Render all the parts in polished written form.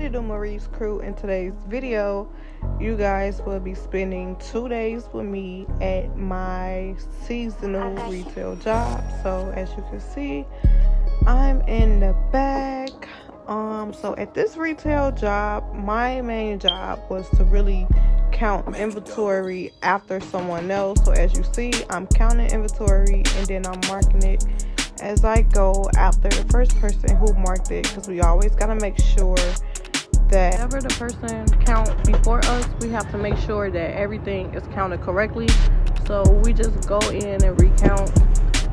to do Marie's crew. In today's video, you guys will be spending 2 days with me at my seasonal retail job. So as you can see, I'm in the back. So at this retail job, my main job was to really count inventory after someone else. So as you see, I'm counting inventory and then I'm marking it as I go after the first person who marked it, because we always got to make sure that whenever the person count before us, we have to make sure that everything is counted correctly. So we just go in and recount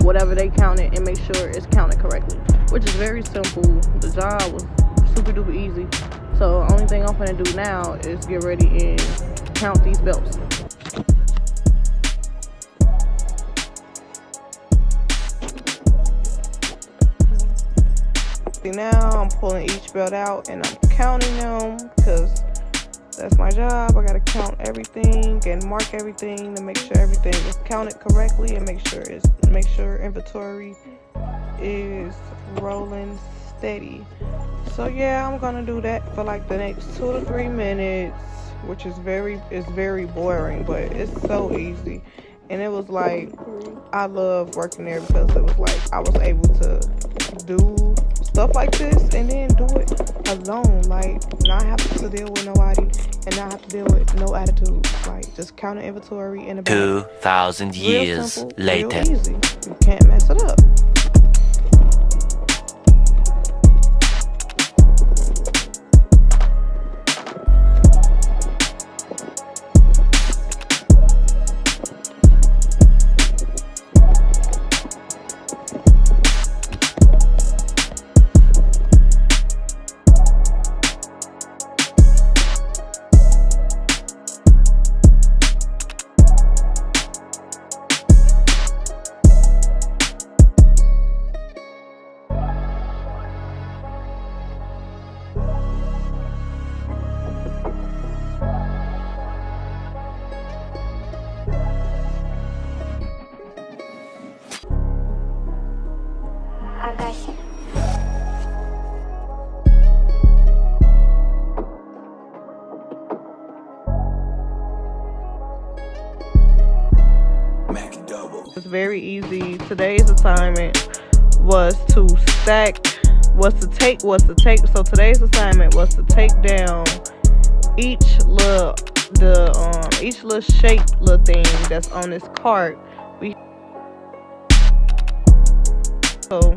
whatever they counted and make sure it's counted correctly, which is very simple. The job was super duper easy. So only thing I'm gonna do now is get ready and count these belts. Now I'm pulling each belt out and I'm counting them, because that's my job. I gotta count everything and mark everything to make sure everything is counted correctly and make sure inventory is rolling steady. So yeah, I'm gonna do that for like the next 2 to 3 minutes, which is very boring, but it's so easy. And it was like, I love working there because it was like I was able to do stuff like this and then do it alone, like not have to deal with nobody and not have to deal with no attitude, like just counting inventory in the back. 2,000 years simple, later. real easy. You can't mess it up. It's very easy. Today's assignment was to take. So today's assignment was to take down each little shaped little thing that's on this cart. So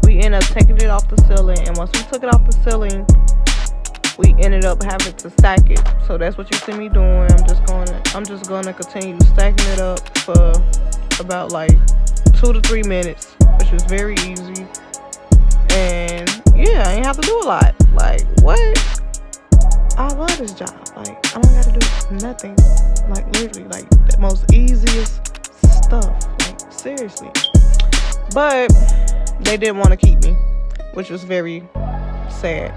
we ended up taking it off the ceiling, and once we took it off the ceiling, we ended up having to stack it. So that's what you see me doing. I'm just gonna continue stacking it up for about like 2 to 3 minutes, which was very easy. And yeah, I ain't have to do a lot. Like, what? I love this job. Like, I don't gotta do nothing. Like, literally, like the most easiest stuff. Like, seriously. But they didn't want to keep me, which was very sad,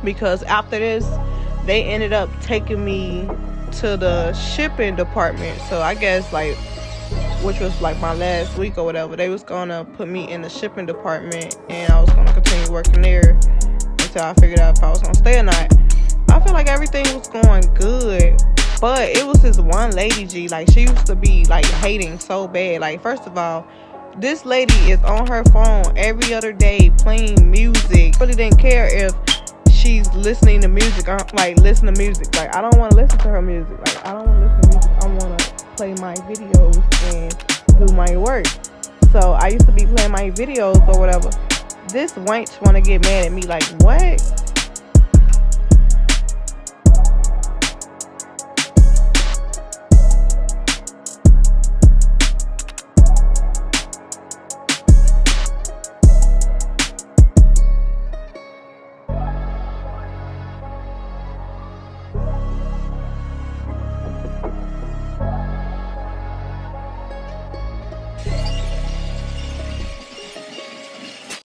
because after this they ended up taking me to the shipping department. So I guess like, which was like my last week or whatever, they was gonna put me in the shipping department and I was gonna continue working there until I figured out if I was gonna stay or not. I feel like everything was going good, but it was this one lady, G, like she used to be like hating so bad. Like, first of all, this lady is on her phone every other day playing music. Really didn't care if she's listening to music. Listen to music. Like, I don't want to listen to her music. Like, I don't want to listen to music. I want to play my videos and do my work. So I used to be playing my videos or whatever. This wench want to get mad at me. Like, what?